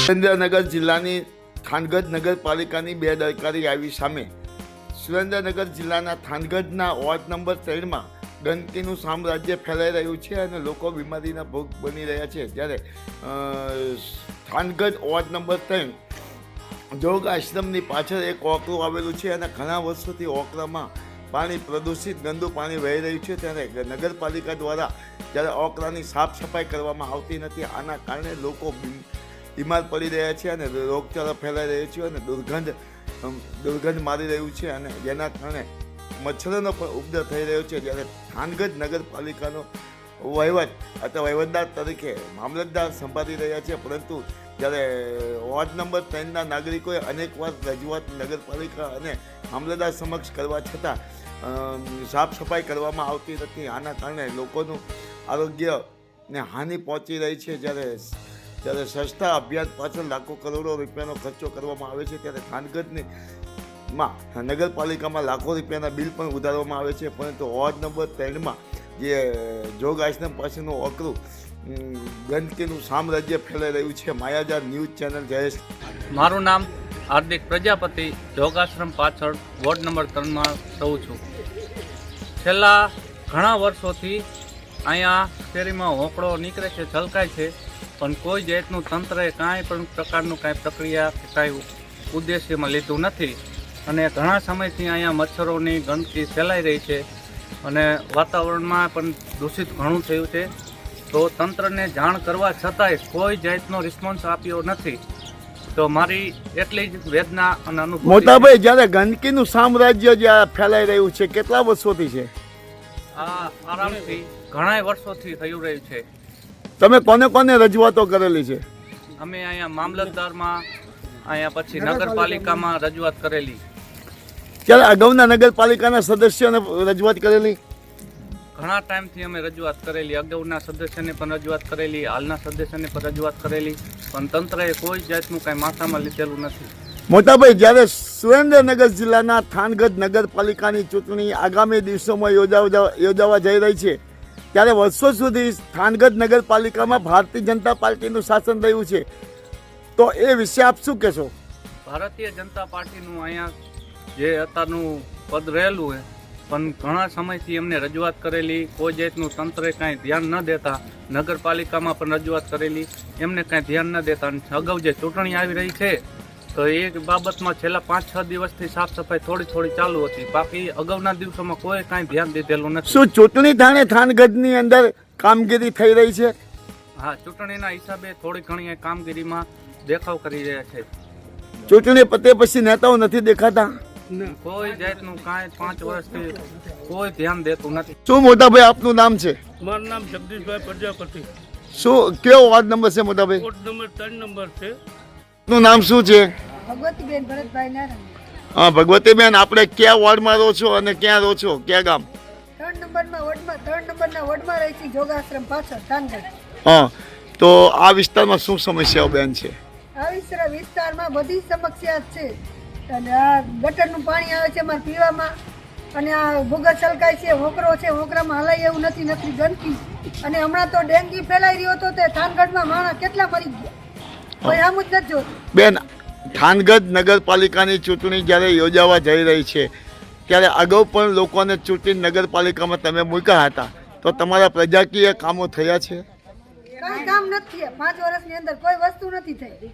સુરેન્દ્રનગર જિલ્લાની થાનગઢ નગરપાલિકાની બેદરકારી આવી સામે સુરેન્દ્રનગર જિલ્લાના થાનગઢના વોર્ડ નંબર 13માં ગંદકીનું સામ્રાજ્ય ફેલાઈ રહ્યું છે અને લોકો બીમારીના ભોગ બની રહ્યા છે। જ્યારે થાનગઢ વોર્ડ નંબર 3 જોગ આશ્રમની પાછળ એક ઓકરું આવેલું છે અને ઘણા વર્ષોથી ઓકરામાં પાણી પ્રદૂષિત ગંદુ પાણી વહી રહ્યું છે। ત્યારે નગરપાલિકા દ્વારા જ્યારે ઓકરાની સાફ સફાઈ કરવામાં આવતી નથી, આના કારણે લોકો બીમાર પડી રહ્યા છે અને રોગચાળો ફેલાઈ રહ્યો છે અને દુર્ગંધ મારી રહ્યું છે અને જેના કારણે મચ્છરોનો પણ ઉપદ્રવ થઈ રહ્યો છે। જ્યારે થાનગઢ નગરપાલિકાનો વહીવટ અથવા વહીવટદાર તરીકે મામલતદાર સંભાળી રહ્યા છે, પરંતુ જ્યારે વોર્ડ નંબર 3ના નાગરિકોએ અનેકવાર રજૂઆત નગરપાલિકા અને મામલતદાર સમક્ષ કરવા છતાં સાફ સફાઈ કરવામાં આવતી નથી। આના કારણે લોકોનું આરોગ્યને હાનિ પહોંચી રહી છે। જ્યારે સસ્તા અભિયાન પાછળ લાખો કરોડો રૂપિયાનો ખર્ચો કરવામાં આવે છે, ત્યારે થાનગઢની નગરપાલિકામાં લાખો રૂપિયાના બિલ પણ ઉધારવામાં આવે છે, પરંતુ વોર્ડ નંબર 3માં જે જોગ આશ્રમ પાસેનું ઓકરું ગંદકીનું સામ્રાજ્ય ફેલાઈ રહ્યું છે। માયાજાર ન્યૂઝ ચેનલ જયેશ। મારું નામ હાર્દિક પ્રજાપતિ, જોગાશ્રમ પાછળ વોર્ડ નંબર 3માં રહું છું। છેલ્લા ઘણા વર્ષોથી અહીંયા શેરીમાં હોકળો નીકળે છે, છલકાય છે, પણ કોઈ જાતનું તંત્રએ કાંઈ પણ પ્રકારનું કાંઈ પ્રક્રિયા કે કાંઈ ઉદ્દેશ્યમાં લીધું નથી અને ઘણા સમયથી અહીંયા મચ્છરોની ગંદકી ફેલાઈ રહી છે અને વાતાવરણમાં પણ દૂષિત ઘણું થયું છે। તો તંત્રને જાણ કરવા છતાંય કોઈ જાતનો રિસ્પોન્સ આપ્યો નથી। તો મારી એટલી જ વેદના અને અનુભૂતિ। મોટાભાઈ, જ્યારે ગંદકીનું સામ્રાજ્ય જ્યાં ફેલાઈ રહ્યું છે, કેટલા વર્ષોથી છે? આ આરામથી ઘણા વર્ષોથી થયું રહ્યું છે। તમે કોને કોને રજૂઆતો કરેલી છે? અમે અહીંયા મામલતદારમાં, અહીંયા પછી નગરપાલિકામાં રજૂઆત કરેલી। ત્યારે અગાઉના નગરપાલિકાના સદસ્યોને રજૂઆત કરેલી? ઘણા ટાઈમથી અમે રજૂઆત કરેલી, અગાઉના સદસ્યને પણ રજૂઆત કરેલી, હાલના સદસ્યને પણ રજૂઆત કરેલી, પણ તંત્રએ કોઈ જાતનું કાંઈ માથામાં લીધેલું નથી। મોટાભાઈ, જ્યારે સુરેન્દ્રનગર જિલ્લાના થાનગઢ નગરપાલિકાની ચૂંટણી આગામી દિવસોમાં યોજાવા જઈ રહી છે, ત્યારે વર્ષો સુધી થાનગઢ નગરપાલિકામાં ભારતીય જનતા પાર્ટીનું શાસન રહ્યું છે, તો એ વિશે આપ શું કહેશો? ભારતીય જનતા પાર્ટીનું અહીંયા જે અત્યારનું પદ રહેલું છે, પણ ઘણા સમયથી એમને રજૂઆત કરેલી, કોઈ જાતનું તંત્રે કાંઈ ધ્યાન ન દેતા, નગરપાલિકામાં પણ રજૂઆત કરેલી, એમને કાંઈ ધ્યાન ન દેતા। અને અગાઉ જે ચૂંટણી આવી રહી છે તો એ બાબતમાં છેલ્લા 5-6 દિવસથી સાફ સફાઈ થોડી ચાલુ હતી, બાકી અગાઉના દિવસોમાં કોઈ કાંઈ ધ્યાન દીધેલું નથી। શું ચૂંટણી ધાણે થાનગઢની અંદર કામગીરી થઈ રહી છે? હા, ચૂંટણીના હિસાબે થોડી ઘણી કામગીરીમાં દેખાવ કરી રહ્યા છે। ચૂંટણી પતે પછી નેતાઓ નથી દેખાતા? કોઈ જાતનું કાંઈ 5 વર્ષથી કોઈ ધ્યાન દેતું નથી। શું મોટાભાઈ, આપનું નામ છે? મારું નામ જગદીશભાઈ પ્રજાપતિ। શું કયો વોર્ડ નંબર છે મોટાભાઈ? વોર્ડ નંબર 3 નંબર છે। આપનું નામ શું છે? ભગવતીબેન ભરતભાઈ નારાયણ। હા ભગવતીબેન, આપણે કયા વોર્ડમાં રહો છો અને ક્યાં રહો છો, કયા ગામ? 3 નંબરના વોર્ડમાં રહી છે, જોગાશ્રમ પાછળ થાનગઢ। હા, તો આ વિસ્તારમાં શું સમસ્યાઓ બેન છે? આ વિસ્તારમાં બધી સમસ્યા છે અને આ ગટરનું પાણી આવે છે અમારે પીવામાં અને આ ભૂગર છલકાય છે, હોકરો છે, હોકરામાં હલાય એવું નથી, ગંદકી અને હમણાં તો ડેન્ગ્યુ ફેલાઈ રહ્યો હતો તે થાનગઢમાં માણસ કેટલા મરી ગયા, કોઈ આમ જ નથી જોતું। બેન, થાનગઢ નગરપાલિકાની ચૂંટણી જ્યારે યોજાવા જઈ રહી છે, ત્યારે અગાઉ પણ લોકોને ચૂંટણી નગરપાલિકામાં તમે મૂક્યા હતા, તો તમારા પ્રજાકીય કામો થયા છે? કાંઈ કામ નથી થયા, 5 વર્ષની અંદર કોઈ વસ્તુ નથી થઈ।